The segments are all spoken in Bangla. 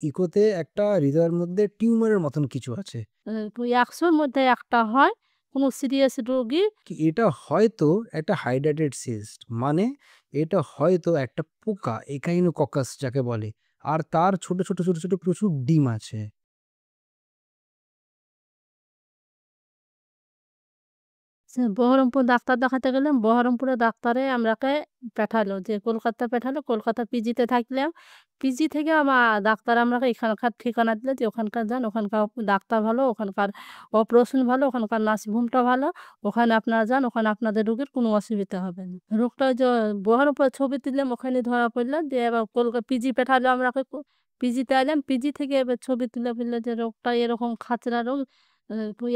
ইকোতে একটা হৃদয়ের মধ্যে টিউমারের মতন কিছু আছে। তো ১০০ র মধ্যে একটা হয় কোনো সিরিয়াস রোগী। এটা হয়তো একটা হাইড্রেটেড সিস্ট, মানে এটা হয়তো একটা পোকা, একাইনোককাস যাকে বলে। আর তার ছোট ছোট প্রচুর ডিম আছে। বহরমপুর ডাক্তার দেখাতে গেলাম। বহরমপুরের ডাক্তারে আমরাকে পাঠালো যে কলকাতা পাঠালো। কলকাতা পিজিতে থাকলাম। পিজি থেকে ডাক্তার আমরাকে এখানকার ঠিকানা দিল যে ওখানকার যান। ওখানকার ডাক্তার ভালো, ওখানকার অপারেশন ভালো, ওখানকার নার্সিং হোমটা ভালো। ওখানে আপনারা যান, ওখানে আপনাদের রোগীর কোনো অসুবিধা হবে না। রোগটা ওই যে বহরমপুরে ছবি তুললাম, ওখানে ধরা পড়ল। দিয়ে এবার পিজি পাঠালো আমরাকে। পিজিতে এলাম। পিজি থেকে এবার ছবি তুলে বলল যে রোগটা এরকম খাচরা রোগ।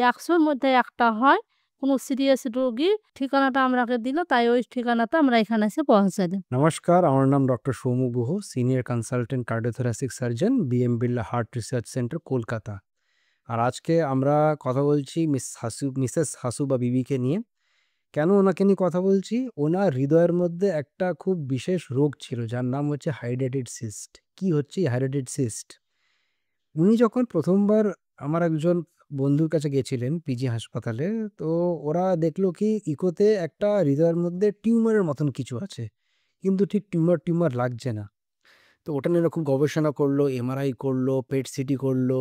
১০০ র মধ্যে একটা হয় কোনো সিরিয়াস রোগী। ঠিকানাটা আমরাকে দিল, তাই ওই ঠিকানাতে আমরা এখানে এসে পৌঁছালাম। নমস্কার, আমার নাম doctor Soumya Guha, senior consultant cardiothoracic surgeon, BM Birla heart research centre, Kolkata. আর আজকে আমরা কথা বলছি মিসেস হাসু বা বিবিকে নিয়ে। কেন ওনাকে নিয়ে কথা বলছি? ওনার হৃদয়ের মধ্যে একটা খুব বিশেষ রোগ ছিল, যার নাম হচ্ছে হাইড্রেটেড সিস্ট। কি হচ্ছে এই হাইড্রেটেড সিস্ট? উনি যখন প্রথমবার আমার একজন বন্ধুর কাছে গেছিলেন পিজি হাসপাতালে, তো ওরা দেখলো কি ইকোতে একটা হৃদয়ের মধ্যে টিউমারের মতন কিছু আছে, কিন্তু ঠিক টিউমার টিউমার লাগছে না। তো ওটা নিয়ে ওরা খুব গবেষণা করলো, এমআরআই করলো, পেট সিটি করলো,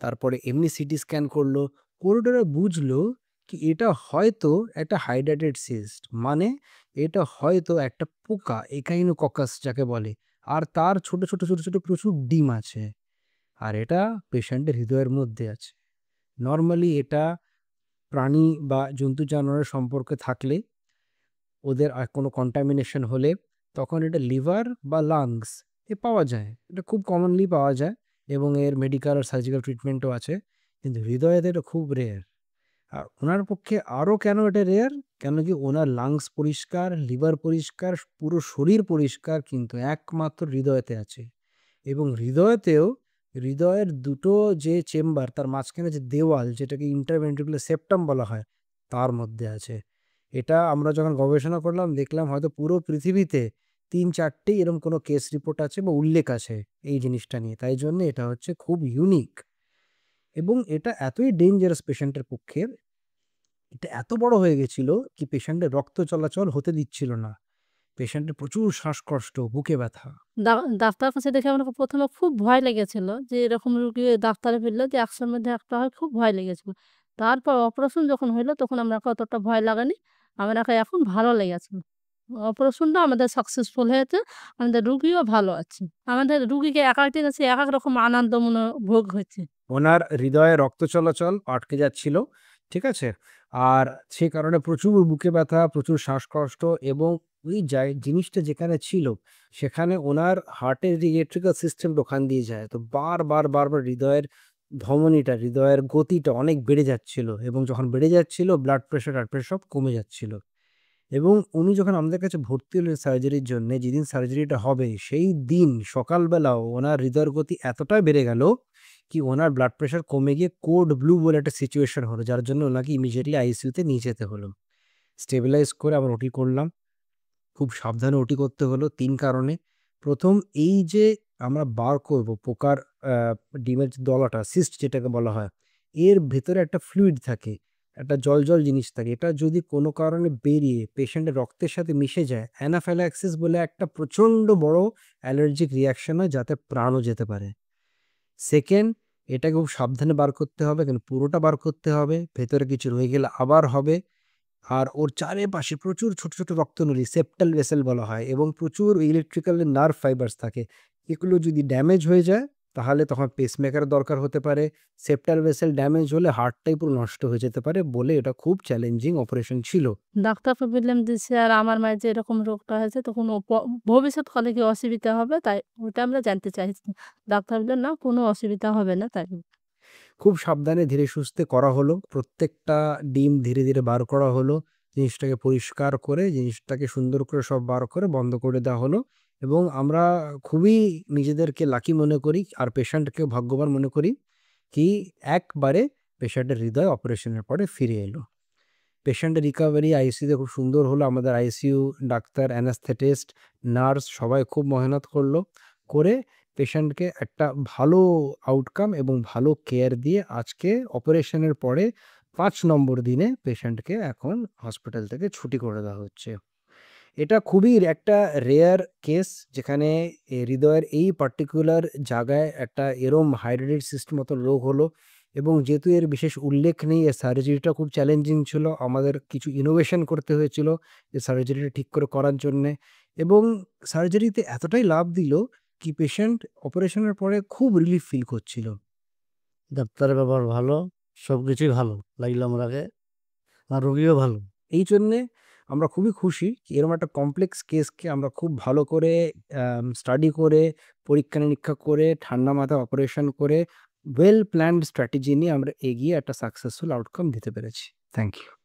তারপরে এমনি সিটি স্ক্যান করলো। করে ওরা বুঝলো কি এটা হয়তো একটা হাইড্রেটেড সিস্ট, মানে এটা হয়তো একটা পোকা, একাইনোককাস যাকে বলে। আর তার ছোট ছোট প্রচুর ডিম আছে। আর এটা পেশেন্টের হৃদয়ের মধ্যে আছে। নর্মালি এটা প্রাণী বা জন্তু জানোয়ারের সম্পর্কে থাকলে, ওদের কোনো কন্টামিনেশন হলে, তখন এটা লিভার বা লাংস এ পাওয়া যায়। এটা খুব কমনলি পাওয়া যায় এবং এর মেডিকেল আর সার্জিক্যাল ট্রিটমেন্টও আছে। কিন্তু হৃদয়েতে এটা খুব রেয়ার। আর ওনার পক্ষে আরও কেন এটা রেয়ার? কেন কি ওনার লাংস পরিষ্কার, লিভার পরিষ্কার, পুরো শরীর পরিষ্কার, কিন্তু একমাত্র হৃদয়তে আছে। এবং হৃদয়ের দুটো যে চেম্বার, তার মাঝখানে যে দেওয়াল, যেটাকে ইন্টারভেন্ট্রিকুলার সেপ্টাম বলা হয়, তার মধ্যে আছে। এটা আমরা যখন গবেষণা করলাম, দেখলাম হয়তো পুরো পৃথিবীতে ৩-৪টি এরকম কোনো কেস রিপোর্ট আছে বা উল্লেখ আছে এই জিনিসটা নিয়ে। তাই জন্য এটা হচ্ছে খুব ইউনিক। এবং এটা এতই ডেঞ্জারাস পেশেন্টের পক্ষে, এটা এত বড় হয়ে গেছিল কি পেশেন্টের রক্ত চলাচল হতে দিচ্ছিল না। পেশেন্টের প্রচুর শ্বাসকষ্ট, বুকে ব্যথা। ডাক্তার কাছে দেখে আমার প্রথমে খুব ভয় লেগেছিল যে এরকম রুগী ডাক্তারে বললো যে ১০০ র মধ্যে একটা হয়, খুব ভয় লেগেছিল। তারপর অপারেশন যখন হইলো তখন আমরা অতটা ভয় লাগেনি। আমাকে এখন ভালো লেগেছে। অপারেশনটা আমাদের সাকসেসফুল হয়েছে। আমাদের রুগীও ভালো আছে। আমাদের রুগীকে এক একদিন আছে এক এক রকম আনন্দমনে ভোগ হচ্ছে। ওনার হৃদয়ে রক্ত চলাচল আটকে যাচ্ছিল, ঠিক আছে? আর সে কারণে প্রচুর বুকে ব্যথা, প্রচুর শ্বাসকষ্ট, এবং ওই জিনিসটা যেখানে ছিল, সেখানে ওনার হার্টের যে ইলেকট্রিক্যাল সিস্টেম ওখান দিয়ে যায়। তো বারবার হৃদয়ের ধমনীটা, হৃদয়ের গতিটা অনেক বেড়ে যাচ্ছিল, এবং যখন বেড়ে যাচ্ছিল ব্লাড প্রেশার সব কমে যাচ্ছিল। এবং উনি যখন আমাদের কাছে ভর্তি হলেন সার্জারির জন্য, যেদিন সার্জারিটা হবে সেই দিন সকালবেলাও ওনার হৃদয়ের গতি এতটাই বেড়ে গেল কি ওনার ব্লাড প্রেশার কমে গিয়ে কোড ব্লু বলে একটা সিচুয়েশন হলো, যার জন্য ওনাকে ইমিডিয়েটলি আইসিইউতে নিয়ে যেতে হলো। স্টেবিলাইজ করে আবার ওটি করলাম। খুব সাবধানে ওটি করতে হলো ৩ কারণে। প্রথম, এই যে আমরা বার করব পোকার ডিমের যে দলাটা, সিস্ট যেটাকে বলা হয়, এর ভেতরে একটা ফ্লুইড থাকে, একটা জল জিনিস থাকে। এটা যদি কোনো কারণে বেরিয়ে পেশেন্টের রক্তের সাথে মিশে যায়, অ্যানাফাইল্যাক্সিস বলে একটা প্রচণ্ড বড় অ্যালার্জিক রিঅ্যাকশন হয়, যাতে প্রাণও যেতে পারে। সেকেন্ড, এটাকে খুব সাবধানে বার করতে হবে, কিন্তু পুরোটা বার করতে হবে, ভেতরে কিছু রয়ে গেলে আবার হবে। আর ওর চারিপাশে প্রচুর ছোট রক্তনলী, সেপ্টাল ভেসেল বলা হয়, এবং প্রচুর ইলেকট্রিক্যাল নার্ভ ফাইবারস থাকে। এগুলো যদি ড্যামেজ হয়ে যায়, তাহলে তখন পেসমেকারের দরকার হতে পারে। সেপ্টাল ভেসেল ড্যামেজ হলে হার্টটাই পুরো নষ্ট হয়ে যেতে পারে, বলে এটা খুব চ্যালেঞ্জিং অপারেশন ছিল। ডাক্তারকে বললাম যে স্যার আমার মায়ের যে এরকম রোগটা হয়েছে তখন ও ভবিষ্যৎকালে কি অসুবিধা হবে, তাই ওটা আমরা জানতে চাইছি। ডাক্তার বললেন না, কোনো অসুবিধা হবে না। তাই খুব সাবধানে ধীরে সুস্থে করা হলো। প্রত্যেকটা ডিম ধীরে বার করা হলো। জিনিসটাকে পরিষ্কার করে, জিনিসটাকে সুন্দর করে সব বার করে বন্ধ করে দেওয়া হলো। এবং আমরা খুবই নিজেদেরকে লাকি মনে করি, আর পেশেন্টকেও ভাগ্যবান মনে করি কি একবারে পেশেন্টের হৃদয় অপারেশনের পরে ফিরে এলো। পেশেন্টের রিকভারি আইসিইউতে খুব সুন্দর হলো। আমাদের আইসিইউ ডাক্তার, অ্যানাস্থেটিস্ট, নার্স সবাই খুব মেহনত করলো। করে পেশেন্টকে একটা ভালো আউটকাম এবং ভালো কেয়ার দিয়ে আজকে অপারেশনের পরে ৫ নম্বর দিনে পেশেন্টকে এখন হসপিটাল থেকে ছুটি করে দেওয়া হচ্ছে। এটা খুবই একটা রেয়ার কেস যেখানে হৃদয়ের এই পার্টিকুলার জায়গায় একটা এরম হাইড্রেটেড সিস্টেম মতো রোগ হলো এবং যেহেতু এর বিশেষ উল্লেখ নেই, এর সার্জারিটা খুব চ্যালেঞ্জিং ছিল। আমাদের কিছু ইনোভেশন করতে হয়েছিল এই সার্জারিটা ঠিক করে করার জন্যে এবং সার্জারিতে এতটাই লাভ দিল কি পেশেন্ট অপারেশনের পরে খুব রিলিফ ফিল করছিল। ডাক্তারের ব্যবহার ভালো, সবকিছুই ভালো লাগলো আমরাকে। আর রোগীও ভালো। এই জন্যে আমরা খুবই খুশি কি এরকম একটা কমপ্লেক্স কেসকে আমরা খুব ভালো করে স্টাডি করে, পরীক্ষা-নিরীক্ষা করে, ঠান্ডা মাথায় অপারেশন করে, ওয়েল প্ল্যান্ড স্ট্র্যাটেজি নিয়ে আমরা এগিয়ে একটা সাকসেসফুল আউটকাম দিতে পেরেছি। Thank you.